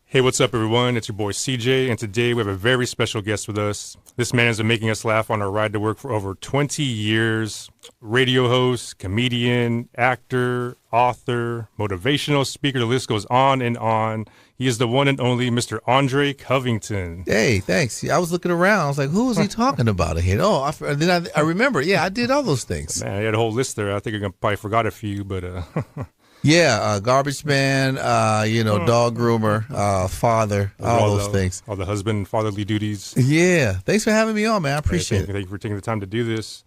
Hey, what's up, everyone? It's your boy CJ, and today we have a very special guest with us. This man has been making us laugh on our ride to work for over 20 years. Radio host, comedian, actor, author, motivational speaker. The list goes on and on. He is the one and only Mr. Andre Covington. Hey, thanks. I was looking around. I was like, who was he talking about ahead? Oh, then I remember. Yeah, I did all those things. Man, I had a whole list there. I think I probably forgot a few, but... Yeah, garbage man, dog groomer, father, all those things. All the husband, fatherly duties. Yeah. Thanks for having me on, man. I appreciate it. Thank you for taking the time to do this.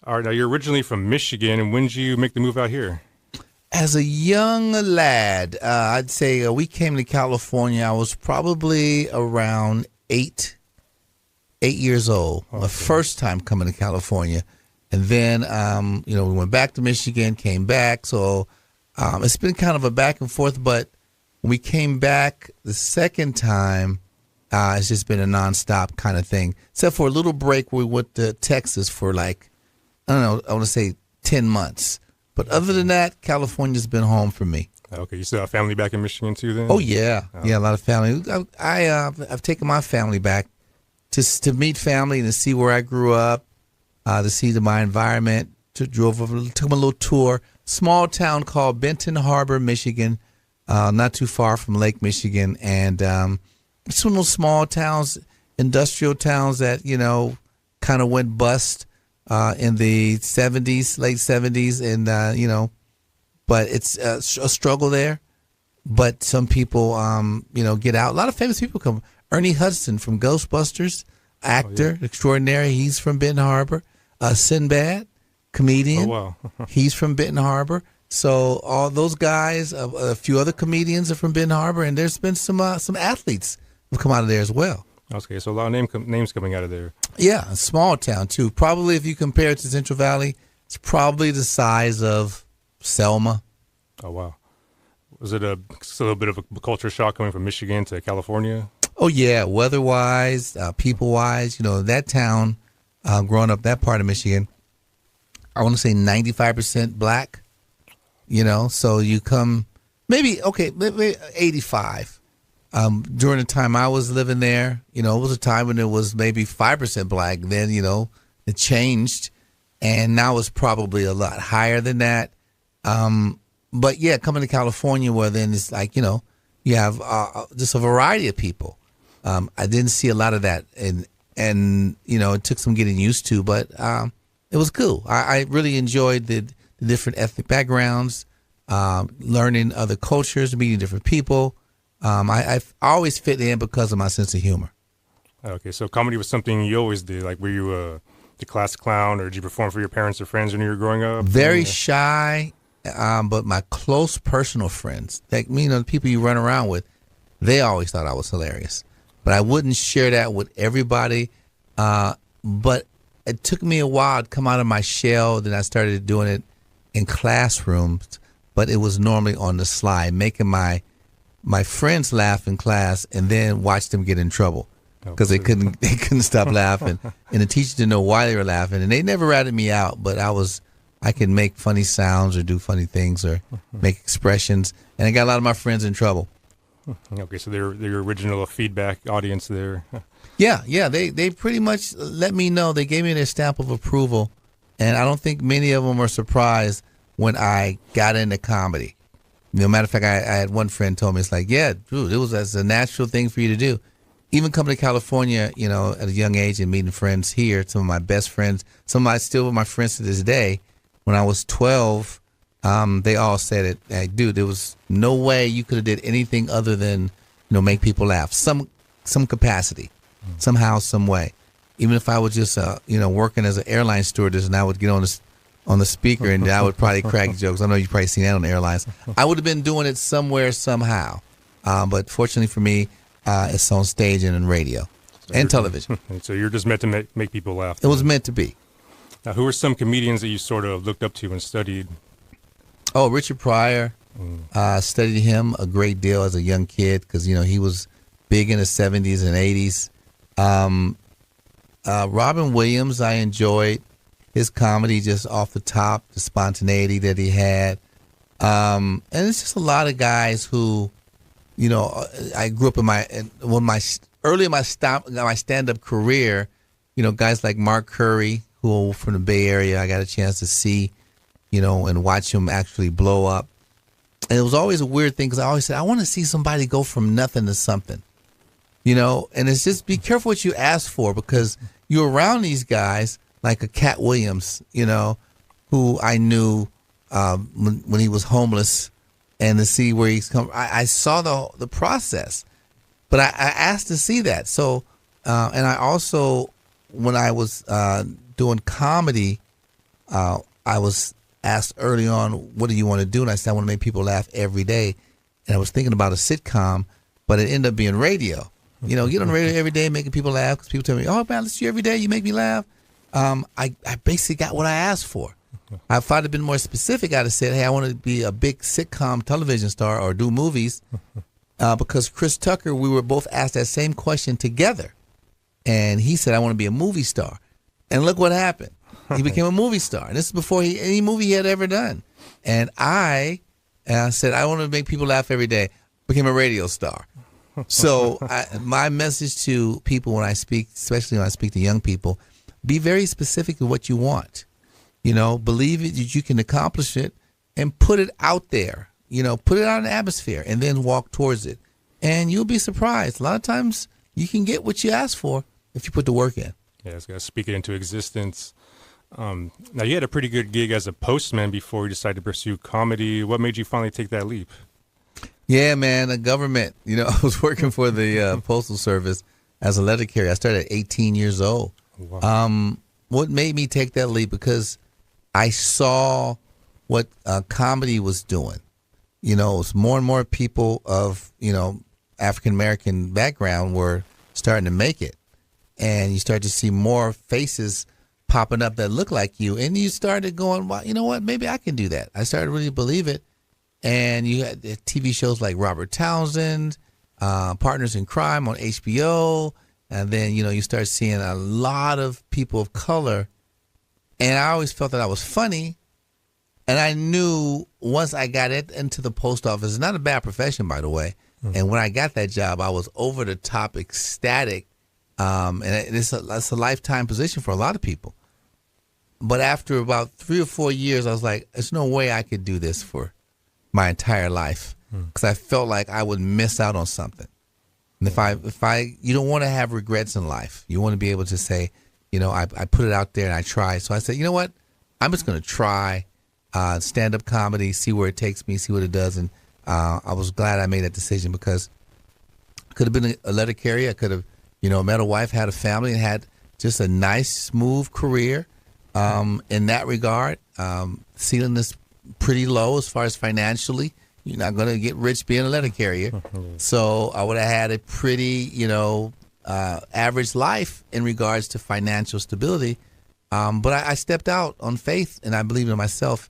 All right, now you're originally from Michigan, and when did you make the move out here? As a young lad, I'd say we came to California. I was probably around 8 years old. Okay. My first time coming to California. And then, we went back to Michigan, came back, so... it's been kind of a back and forth, but when we came back the second time, it's just been a nonstop kind of thing. Except for a little break, we went to Texas for I want to say 10 months. But other than that, California's been home for me. Okay, you still have family back in Michigan too then? Oh, yeah. Yeah, a lot of family. I've taken my family back just to meet family and to see where I grew up, to see my environment, took them a little tour. Small town called Benton Harbor, Michigan, not too far from Lake Michigan. And it's one of those small towns, industrial towns that, kind of went bust in the 70s, late 70s. And, but it's a struggle there. But some people, get out. A lot of famous people come. Ernie Hudson from Ghostbusters, actor, extraordinary. He's from Benton Harbor. Sinbad. Comedian. Oh, wow. He's from Benton Harbor. So all those guys, a few other comedians are from Benton Harbor, and there's been some athletes who've come out of there as well. Okay, so a lot of names coming out of there. Yeah, a small town too. Probably if you compare it to Central Valley, it's probably the size of Selma. Oh, wow. Was it a little bit of a culture shock coming from Michigan to California? Oh, yeah. Weather-wise, people-wise, that town, growing up that part of Michigan, I want to say 95% black, so you come maybe 85. During the time I was living there, it was a time when it was maybe 5% black. Then, it changed, and now it's probably a lot higher than that. But yeah, coming to California, where then it's like, you have just a variety of people. I didn't see a lot of that, and it took some getting used to, but it was cool. I really enjoyed the different ethnic backgrounds, learning other cultures, meeting different people. I've always fit in because of my sense of humor. Okay, so comedy was something you always did. Like, were you the class clown, or did you perform for your parents or friends when you were growing up? Very shy, but my close personal friends, like the people you run around with, they always thought I was hilarious. But I wouldn't share that with everybody. But it took me a while to come out of my shell. Then I started doing it in classrooms, but it was normally on the slide, making my friends laugh in class, and then watch them get in trouble because they couldn't stop laughing, and the teacher didn't know why they were laughing, and they never ratted me out. But I could make funny sounds or do funny things or make expressions, and I got a lot of my friends in trouble. Okay, so they're your original feedback audience there. Yeah, they pretty much let me know. They gave me their stamp of approval, and I don't think many of them were surprised when I got into comedy. Matter of fact, I had one friend told me, it's like, yeah, dude, that's a natural thing for you to do. Even coming to California, at a young age and meeting friends here, some of my best friends, some of still my friends to this day. When I was 12, they all said it. Hey, dude, there was no way you could have did anything other than, make people laugh. Some capacity, somehow, some way. Even if I was just, working as an airline stewardess, and I would get on the speaker, and I would probably crack jokes. I know you've probably seen that on the airlines. I would have been doing it somewhere, somehow. But fortunately for me, it's on stage and in radio and television. So you're just meant to make people laugh. It was meant to be. Now, who are some comedians that you sort of looked up to and studied? Oh, Richard Pryor. Studied him a great deal as a young kid because, he was big in the 70s and 80s. Robin Williams, I enjoyed his comedy just off the top, the spontaneity that he had. And it's just a lot of guys who I grew up early in my stand-up career, guys like Mark Curry, who from the Bay Area, I got a chance to see, and watch him actually blow up. And it was always a weird thing because I always said, I want to see somebody go from nothing to something, and it's just be careful what you ask for, because you're around these guys like a Cat Williams, who I knew when he was homeless, and to see where he's come. I saw the process, but I asked to see that. So, and I also, when I was doing comedy, I was asked early on, what do you want to do? And I said, I want to make people laugh every day. And I was thinking about a sitcom, but it ended up being radio. Get on the radio every day making people laugh, because people tell me, oh, man, I listen to you every day. You make me laugh. I basically got what I asked for. If I'd have been more specific, I'd have said, hey, I want to be a big sitcom television star or do movies, because Chris Tucker, we were both asked that same question together. And he said, I want to be a movie star. And look what happened. He became a movie star. And this is before any movie he had ever done. And I said, I want to make people laugh every day. Became a radio star. So my message to people when I speak, especially when I speak to young people, be very specific to what you want. Believe it, that you can accomplish it, and put it out there. Put it out in the atmosphere, and then walk towards it. And you'll be surprised. A lot of times you can get what you ask for if you put the work in. Yeah, it's got to speak it into existence. Now, you had a pretty good gig as a postman before you decided to pursue comedy. What made you finally take that leap? Yeah, man, the government. I was working for the Postal Service as a letter carrier. I started at 18 years old. Wow. What made me take that leap? Because I saw what comedy was doing. It was more and more people of, African-American background were starting to make it. And you start to see more faces popping up that look like you. And you started going, well, you know what? Maybe I can do that. I started to really believe it. And you had TV shows like Robert Townsend, Partners in Crime on HBO. And then, you start seeing a lot of people of color. And I always felt that I was funny. And I knew once I got into the post office, it's not a bad profession, by the way. Mm-hmm. And when I got that job, I was over the top ecstatic. And that's a lifetime position for a lot of people. But after about 3 or 4 years, I was like, there's no way I could do this for my entire life, because I felt like I would miss out on something. And you don't want to have regrets in life. You want to be able to say, I put it out there and I tried. So I said, you know what? I'm just going to try stand-up comedy, see where it takes me, see what it does. And I was glad I made that decision, because I could have been a letter carrier. I could have, met a wife, had a family, and had just a nice, smooth career in that regard. Ceiling is pretty low as far as financially. You're not going to get rich being a letter carrier. So I would have had a pretty, average life in regards to financial stability. But I stepped out on faith, and I believed in myself.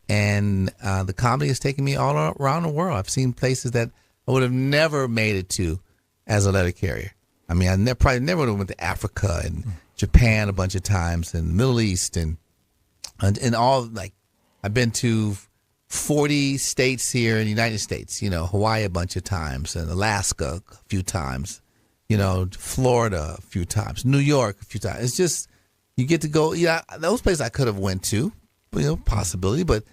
And the comedy has taken me all around the world. I've seen places that I would have never made it to as a letter carrier. I mean, I probably never would have went to Africa and Japan a bunch of times, and the Middle East, and all, like, I've been to 40 states here in the United States, Hawaii a bunch of times, and Alaska a few times, Florida a few times, New York a few times. It's just, you get to go, those places I could have went to, possibility, but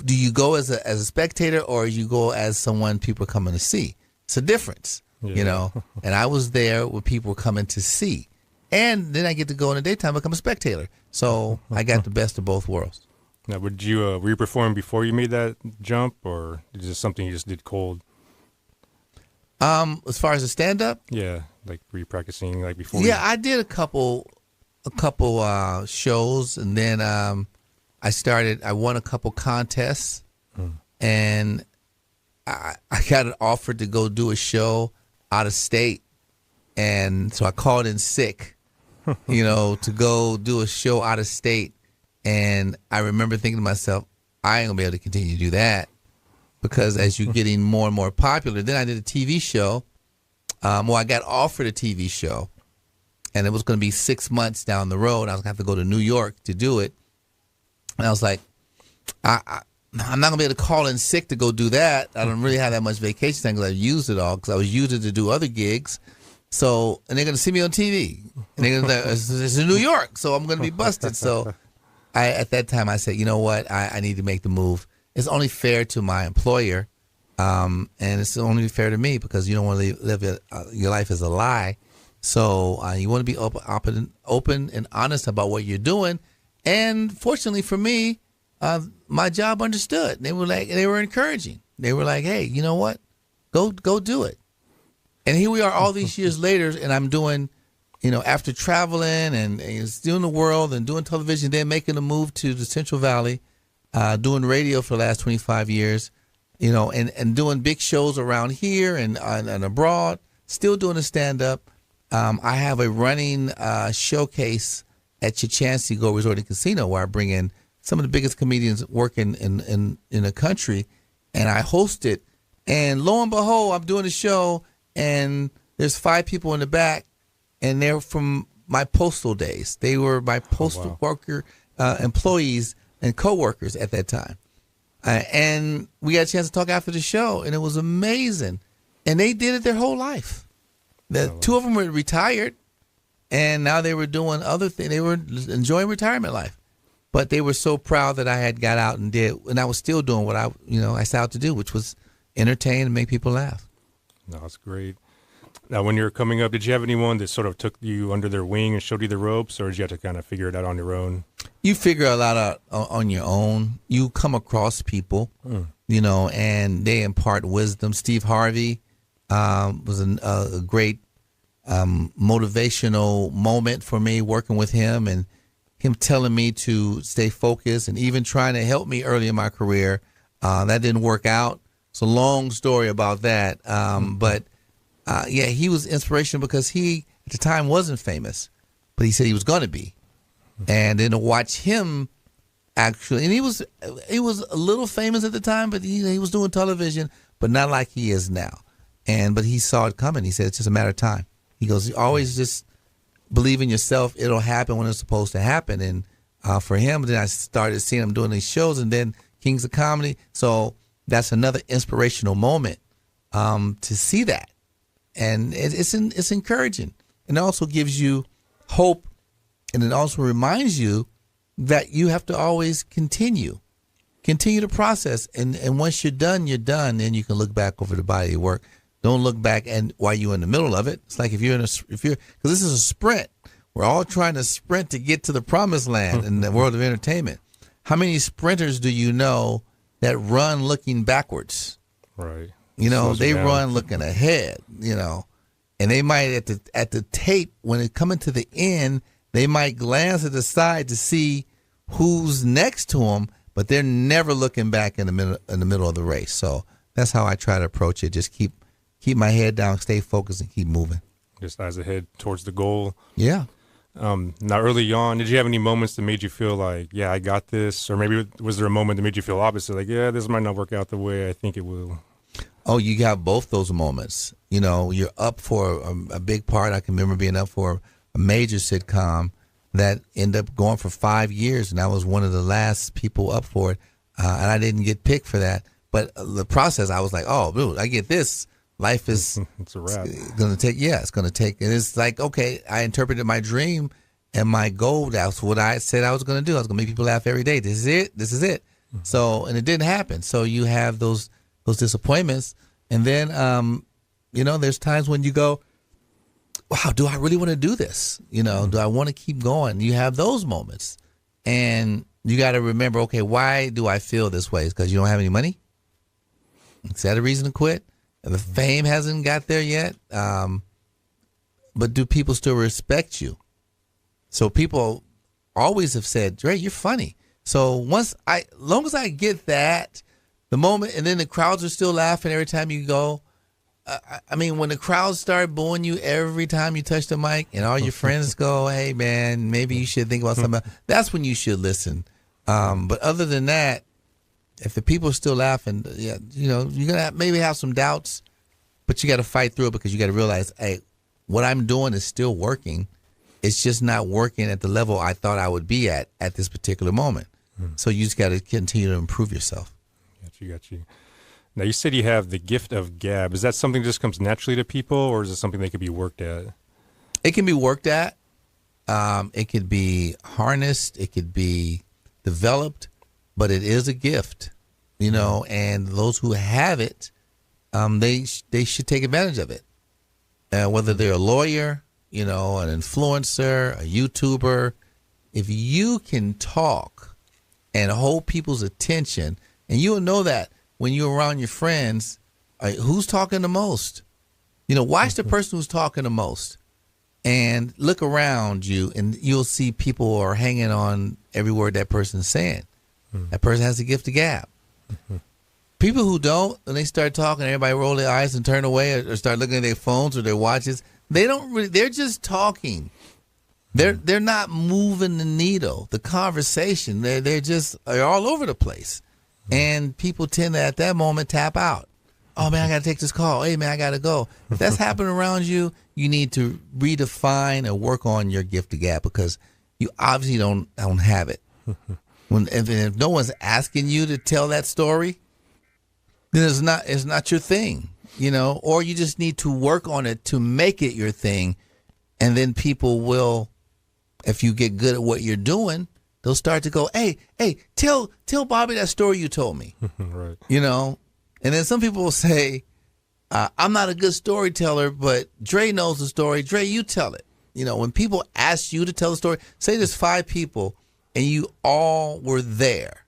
do you go as a spectator, or you go as someone people are coming to see? It's a difference, and I was there when people were coming to see. And then I get to go in the daytime, become a spectator. So I got the best of both worlds. Now, were you performing before you made that jump, or is this something you just did cold? As far as the stand-up? Yeah, like were you practicing like before? Yeah, I did a couple shows, and then I won a couple contests, and I got an offer to go do a show out of state, and so I called in sick, to go do a show out of state. And I remember thinking to myself, I ain't gonna be able to continue to do that, because as you're getting more and more popular. Then I did a TV show. I got offered a TV show, and it was going to be 6 months down the road. I was going to have to go to New York to do it. And I was like, I'm not gonna be able to call in sick to go do that. I don't really have that much vacation time because I used it all because I was using it to do other gigs. So, and they're gonna see me on TV, and they're gonna it's in New York, so I'm gonna be busted. So, at that time I said, you know what, I need to make the move. It's only fair to my employer, and it's only fair to me because you don't want to live your life as a lie. So you want to be open and honest about what you're doing. And fortunately for me, my job understood. They were encouraging. They were like, hey, you know what? Go do it. And here we are all these years later, and I'm doing, after traveling and doing the world and doing television, then making a move to the Central Valley, doing radio for the last 25 years, and doing big shows around here and abroad, still doing a stand-up. I have a running showcase at Chichansky Go Resort and Casino where I bring in some of the biggest comedians working in the country, and I host it. And lo and behold, I'm doing a show, and there's 5 people in the back, and they're from my postal days. They were my postal worker employees and coworkers at that time. And we got a chance to talk after the show, and it was amazing. And they did it their whole life. The 2 of them were retired, and now they were doing other things. They were enjoying retirement life. But they were so proud that I had got out and did, and I was still doing what I set out to do, which was entertain and make people laugh. No, that's great. Now, when you were coming up, did you have anyone that sort of took you under their wing and showed you the ropes, or did you have to kind of figure it out on your own? You figure a lot out on your own. You come across people, and they impart wisdom. Steve Harvey was a great motivational moment for me working with him, and him telling me to stay focused and even trying to help me early in my career. That didn't work out. It's a long story about that. But he was inspirational because he, at the time, wasn't famous, but he said he was going to be. And then to watch him actually, and he was a little famous at the time, but he was doing television, but not like he is now. But he saw it coming. He said it's just a matter of time. He goes, always just believe in yourself. It'll happen when it's supposed to happen. And for him, then I started seeing him doing these shows, and then Kings of Comedy. So that's another inspirational moment to see that. And it's encouraging. And it also gives you hope, and it also reminds you that you have to always continue the process. And once you're done, then you can look back over the body of work. Don't look back and while you're in the middle of it. It's like because this is a sprint. We're all trying to sprint to get to the promised land in the world of entertainment. How many sprinters do you know that run looking backwards? Right. They run looking ahead, and they might at the tape, when it coming to the end, they might glance at the side to see who's next to them, but they're never looking back in the middle of the race. So that's how I try to approach it. Just keep my head down, stay focused, and keep moving. Just eyes ahead towards the goal. Yeah. Now, early on, did you have any moments that made you feel like, yeah, I got this? Or maybe was there a moment that made you feel opposite, like, yeah, this might not work out the way I think it will? Oh, you got both those moments. You're up for a big part. I can remember being up for a major sitcom that ended up going for 5 years, and I was one of the last people up for it, and I didn't get picked for that. But the process, I was like, oh, dude, I get this. Life is it's a wrap. It's going to take. And it's like, okay, I interpreted my dream and my goal. That's what I said I was going to do. I was going to make people laugh every day. This is it. Mm-hmm. So, and it didn't happen. So you have those disappointments. And then, there's times when you go, wow, do I really want to do this? Do I want to keep going? You have those moments. And you got to remember, okay, why do I feel this way? It's because you don't have any money? Is that a reason to quit? The fame hasn't got there yet. But do people still respect you? So people always have said, Dre, you're funny. So long as I get that, the moment, and then the crowds are still laughing every time you go. When the crowds start booing you every time you touch the mic, and all your friends go, hey, man, maybe you should think about something else, that's when you should listen. But other than that, if the people are still laughing, you're going to maybe have some doubts, but you got to fight through it because you got to realize, hey, what I'm doing is still working. It's just not working at the level I thought I would be at this particular moment. So you just got to continue to improve yourself. Got you. Now, you said you have the gift of gab. Is that something that just comes naturally to people, or is it something that could be worked at? It can be worked at. It could be harnessed. It could be developed, but it is a gift, and those who have it, they should take advantage of it. Whether they're a lawyer, an influencer, a YouTuber, if you can talk and hold people's attention, and you'll know that when you're around your friends, who's talking the most? Watch the person who's talking the most and look around you, and you'll see people are hanging on every word that person's saying. That person has the gift of gab. People who don't, when they start talking, everybody roll their eyes and turn away or start looking at their phones or their watches. They're just talking. They're not moving the needle, the conversation. They're all over the place. And people tend to, at that moment, tap out. Oh, man, I got to take this call. Hey, man, I got to go. If that's happening around you, you need to redefine and work on your gift of gab, because you obviously don't have it. If no one's asking you to tell that story, then it's not your thing, or you just need to work on it to make it your thing. And then people will, if you get good at what you're doing, they'll start to go, hey, tell Bobby that story you told me. Right. And then some people will say, I'm not a good storyteller, but Dre knows the story. Dre, you tell it. When people ask you to tell the story, say there's 5 people and you all were there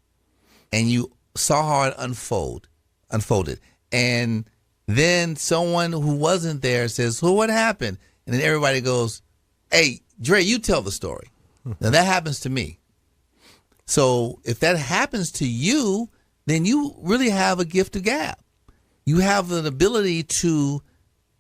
and you saw how it unfolded. And then someone who wasn't there says, well, what happened? And then everybody goes, hey, Dre, you tell the story. Now that happens to me. So if that happens to you, then you really have a gift of gab. You have an ability to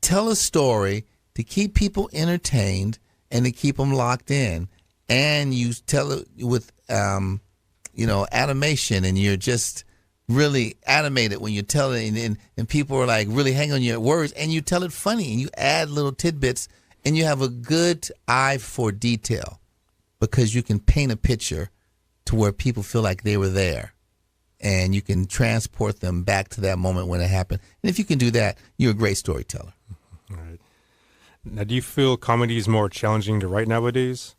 tell a story, to keep people entertained, and to keep them locked in. And you tell it with, animation, and you're just really animated when you tell it, and people are like really hang on your words, and you tell it funny, and you add little tidbits, and you have a good eye for detail, because you can paint a picture to where people feel like they were there, and you can transport them back to that moment when it happened. And if you can do that, you're a great storyteller. All right. Now, do you feel comedy is more challenging to write nowadays?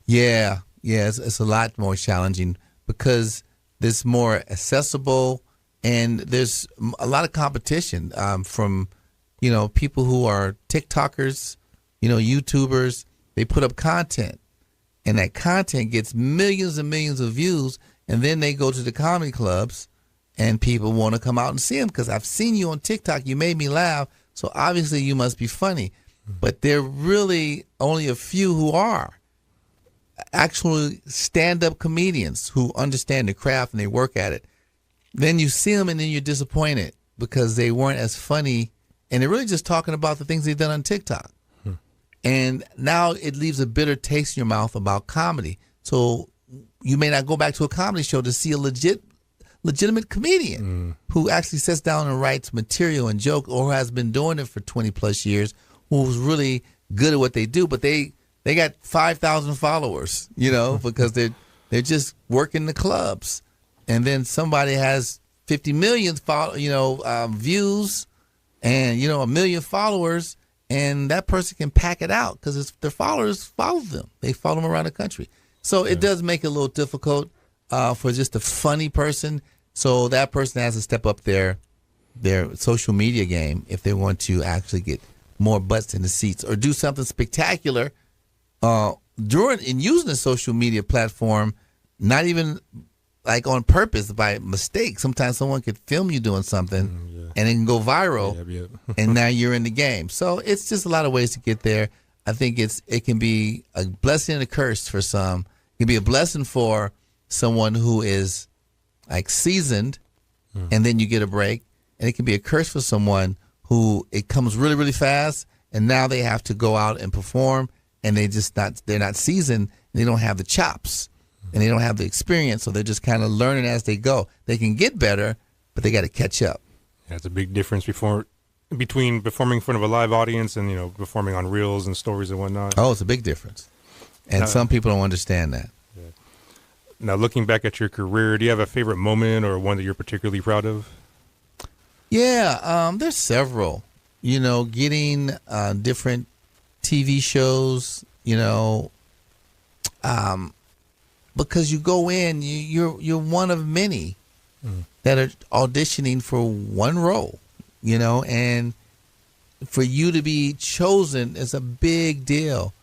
Yeah, it's a lot more challenging because it's more accessible, and there's a lot of competition from, people who are TikTokers, YouTubers. They put up content, and that content gets millions and millions of views, and then they go to the comedy clubs, and people want to come out and see them because I've seen you on TikTok. You made me laugh, so obviously you must be funny. But there are really only a few who are actually stand-up comedians who understand the craft and they work at it. Then you see them and then you're disappointed because they weren't as funny, and they're really just talking about the things they've done on TikTok. And now it leaves a bitter taste in your mouth about comedy. So you may not go back to a comedy show to see a legitimate comedian who actually sits down and writes material and joke, or who has been doing it for 20 plus years, who's really good at what they do, but they got 5,000 followers, because they're just working the clubs. And then somebody has 50 million views and, 1 million followers, and that person can pack it out because their followers follow them. They follow them around the country. So it does make it a little difficult for just a funny person. So that person has to step up their social media game if they want to actually get more butts in the seats or do something spectacular in using a social media platform, not even like on purpose, by mistake. Sometimes someone could film you doing something and it can go viral, and now you're in the game. So it's just a lot of ways to get there. I think it can be a blessing and a curse for some. It can be a blessing for someone who is like seasoned, and then you get a break, and it can be a curse for someone who it comes really, really fast, and now they have to go out and perform, and they're not seasoned, and they don't have the chops, and they don't have the experience, so they're just kind of learning as they go. They can get better, but they got to catch up. Yeah, it's a big difference between performing in front of a live audience and performing on reels and stories and whatnot. Oh, it's a big difference, and some people don't understand that. Now, looking back at your career, do you have a favorite moment or one that you're particularly proud of? Yeah, there's several. Getting different TV shows. Because you go in, you're one of many that are auditioning for one role. And for you to be chosen is a big deal.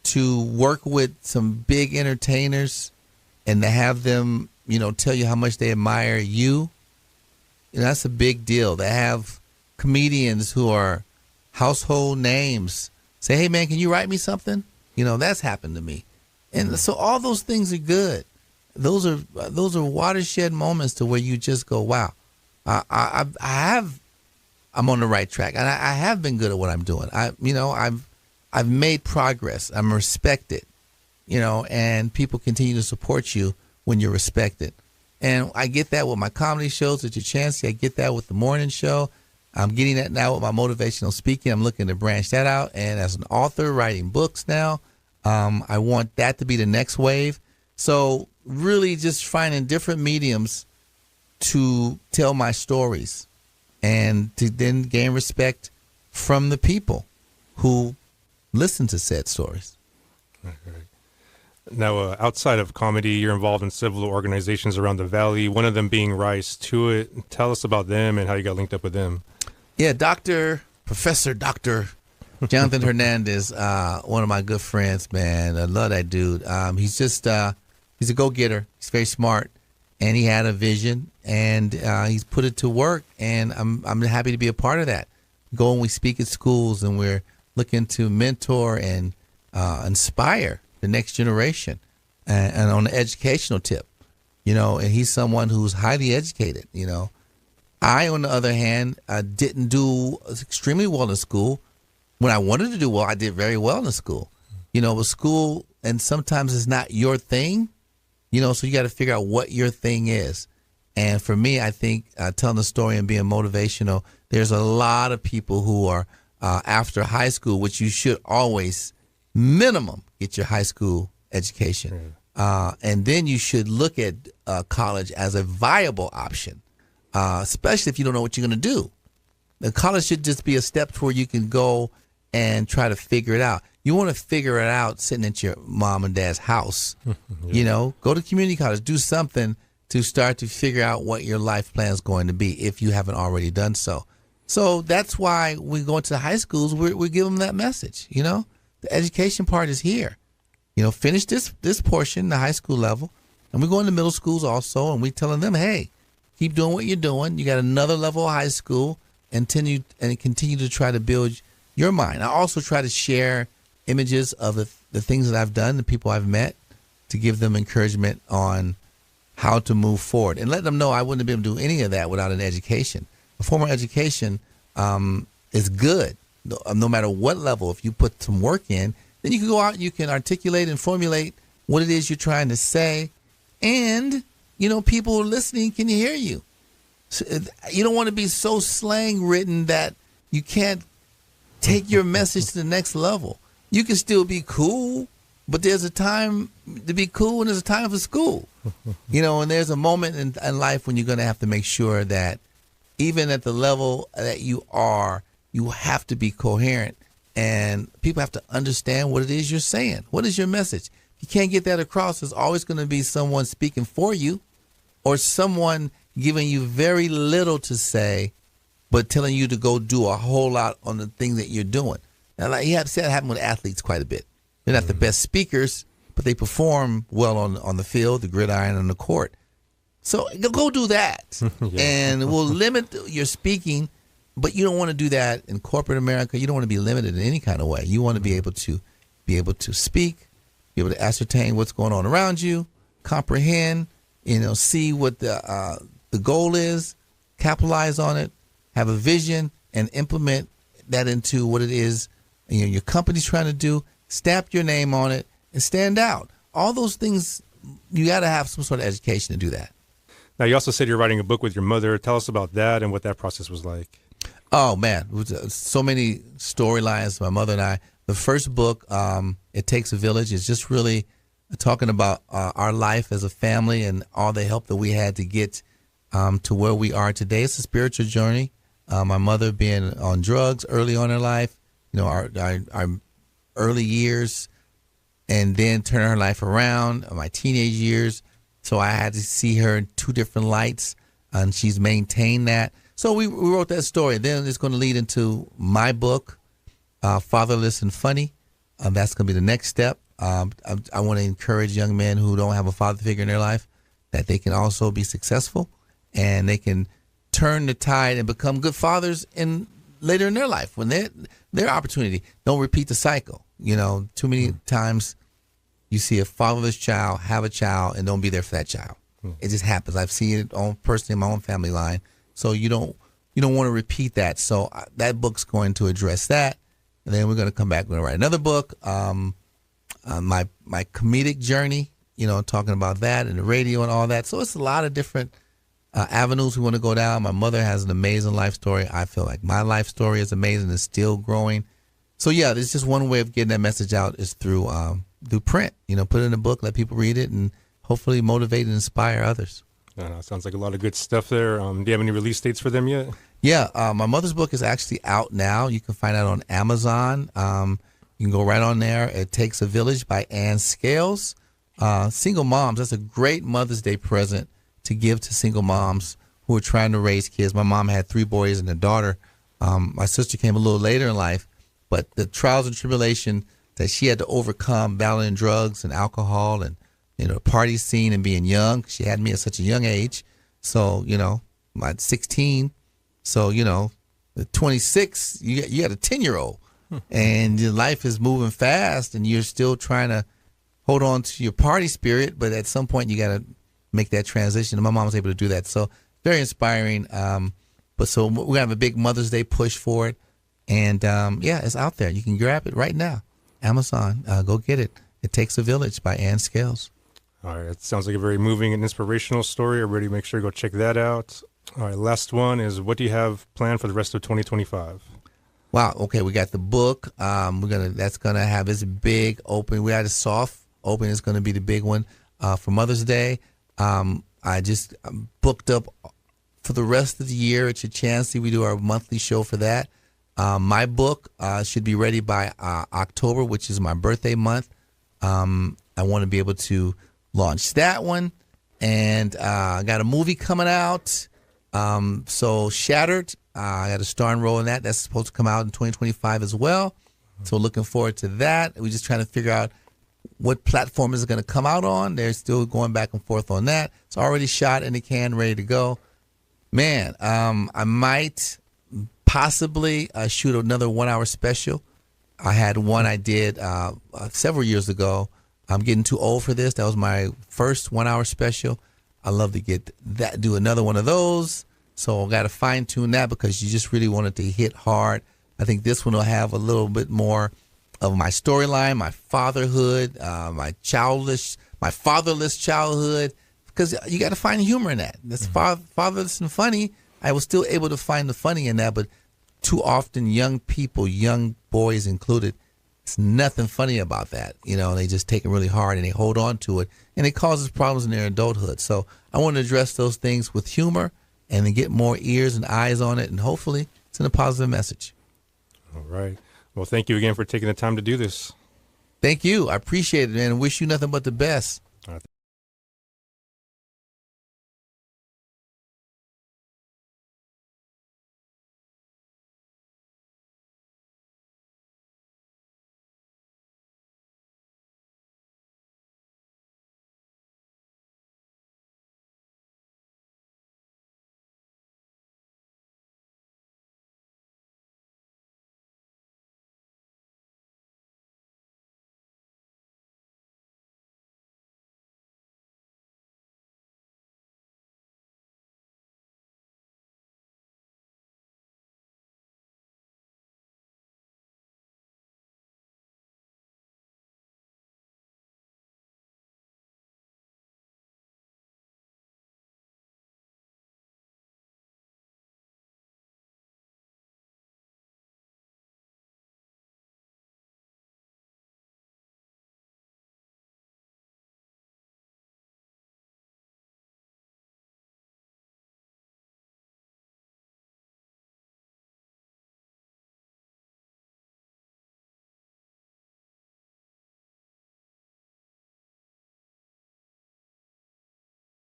To work with some big entertainers and to have them, tell you how much they admire you, that's a big deal. To have comedians who are household names say, hey, man, can you write me something? That's happened to me. And so all those things are good. Those are watershed moments to where you just go, wow, I'm on the right track. And I have been good at what I'm doing. I've made progress. I'm respected, and people continue to support you when you're respected. And I get that with my comedy shows at your chance. I get that with the morning show. I'm getting that now with my motivational speaking. I'm looking to branch that out. And as an author, writing books now, I want that to be the next wave. So really just finding different mediums to tell my stories and to then gain respect from the people who listen to said stories. Okay. Now, outside of comedy, you're involved in several organizations around the Valley, one of them being Rise to It. Tell us about them and how you got linked up with them. Yeah, Professor Dr. Jonathan Hernandez, one of my good friends, man. I love that dude. He's just, he's a go-getter. He's very smart, and he had a vision, and he's put it to work, and I'm happy to be a part of that. Go and we speak at schools, and we're looking to mentor and inspire the next generation, and on the educational tip, and he's someone who's highly educated, I, on the other hand, didn't do extremely well in school. When I wanted to do well, I did very well in school. With school, and sometimes it's not your thing, so you got to figure out what your thing is. And for me, I think telling the story and being motivational, there's a lot of people who are after high school, which you should always minimum get your high school education. And then you should look at college as a viable option, especially if you don't know what you're going to do. The college should just be a step to where you can go and try to figure it out. You want to figure it out sitting at your mom and dad's house. Go to community college, do something to start to figure out what your life plan is going to be if you haven't already done so. So that's why we go into high schools, we give them that message. The education part is here. Finish this portion, the high school level, and we go into middle schools also, and we telling them, hey, keep doing what you're doing. You got another level of high school, and continue to try to build your mind. I also try to share images of the things that I've done, the people I've met, to give them encouragement on how to move forward, and let them know I wouldn't have been able to do any of that without an education. A formal education is good, no matter what level. If you put some work in, then you can go out and you can articulate and formulate what it is you're trying to say, and people listening can hear you. So you don't want to be so slang written that you can't take your message to the next level. You can still be cool, but there's a time to be cool and there's a time for school. And there's a moment in life when you're going to have to make sure that even at the level that you are, you have to be coherent, and people have to understand what it is you're saying. What is your message? If you can't get that across, there's always going to be someone speaking for you, or someone giving you very little to say, but telling you to go do a whole lot on the thing that you're doing. Now, like you have to see that happen with athletes quite a bit. They're not the best speakers, but they perform well on the field, the gridiron, and the court. So go do that, and we'll limit your speaking. But you don't want to do that in corporate America. You don't want to be limited in any kind of way. You want to be able to speak, be able to ascertain what's going on around you, comprehend, see what the goal is, capitalize on it, have a vision, and implement that into what it is your company's trying to do. Stamp your name on it and stand out. All those things, you got to have some sort of education to do that. Now, you also said you're writing a book with your mother. Tell us about that and what that process was like. Oh, man. So many storylines, my mother and I. The first book, It Takes a Village, is just really talking about our life as a family and all the help that we had to get to where we are today. It's a spiritual journey. My mother being on drugs early on in her life, our early years, and then turning her life around, my teenage years. So I had to see her in two different lights, and she's maintained that. So we wrote that story. Then it's going to lead into my book, Fatherless and Funny. That's going to be the next step. I want to encourage young men who don't have a father figure in their life that they can also be successful and they can turn the tide and become good fathers later in their life when their opportunity. Don't repeat the cycle. Too many times you see a fatherless child have a child and don't be there for that child. It just happens. I've seen it personally in my own family line. So you don't want to repeat that. So that book's going to address that. And then we're going to come back. We're going to write another book. My comedic journey, talking about that and the radio and all that. So it's a lot of different avenues we want to go down. My mother has an amazing life story. I feel like my life story is amazing and still growing. So yeah, there's just one way of getting that message out is through print. Put it in a book, let people read it, and hopefully motivate and inspire others. Sounds like a lot of good stuff there. Do you have any release dates for them yet? Yeah, my mother's book is actually out now. You can find it on Amazon. You can go right on there. It Takes a Village by Ann Scales. Single moms, that's a great Mother's Day present to give to single moms who are trying to raise kids. My mom had 3 boys and a daughter. My sister came a little later in life, but the trials and tribulation that she had to overcome battling drugs and alcohol and, the party scene and being young. She had me at such a young age. So, I'm 16. So, at 26, you got a 10-year-old. And your life is moving fast and you're still trying to hold on to your party spirit, but at some point you got to make that transition. And my mom was able to do that. So very inspiring. But so we're going to have a big Mother's Day push for it. And it's out there. You can grab it right now. Amazon, go get it. It Takes a Village by Ann Scales. All right. It sounds like a very moving and inspirational story. Everybody make sure to go check that out. All right. Last one is, what do you have planned for the rest of 2025? Wow. Okay. We got the book. That's gonna have its big open. We had a soft open. It's gonna be the big one for Mother's Day. I just booked up for the rest of the year at your chance. We do our monthly show for that. My book should be ready by October, which is my birthday month. I want to be able to launch that one, and I got a movie coming out. So Shattered. I got a starring role in that. That's supposed to come out in 2025 as well. So looking forward to that. We're just trying to figure out what platform is it going to come out on. They're still going back and forth on that. It's already shot in the can, ready to go. Man, I might possibly shoot another 1-hour special. I had one I did several years ago. I'm getting too old for this. That was my first 1-hour special. I love to do another one of those. So I got to fine tune that because you just really want it to hit hard. I think this one will have a little bit more of my storyline, my fatherhood, my fatherless childhood, because you got to find humor in that. That's fatherless and funny. I was still able to find the funny in that, but too often young people, young boys included, it's nothing funny about that. They just take it really hard and they hold on to it, and it causes problems in their adulthood. So I want to address those things with humor and then get more ears and eyes on it, and hopefully it's in a positive message. All right. Well, thank you again for taking the time to do this. Thank you. I appreciate it, and wish you nothing but the best. All right.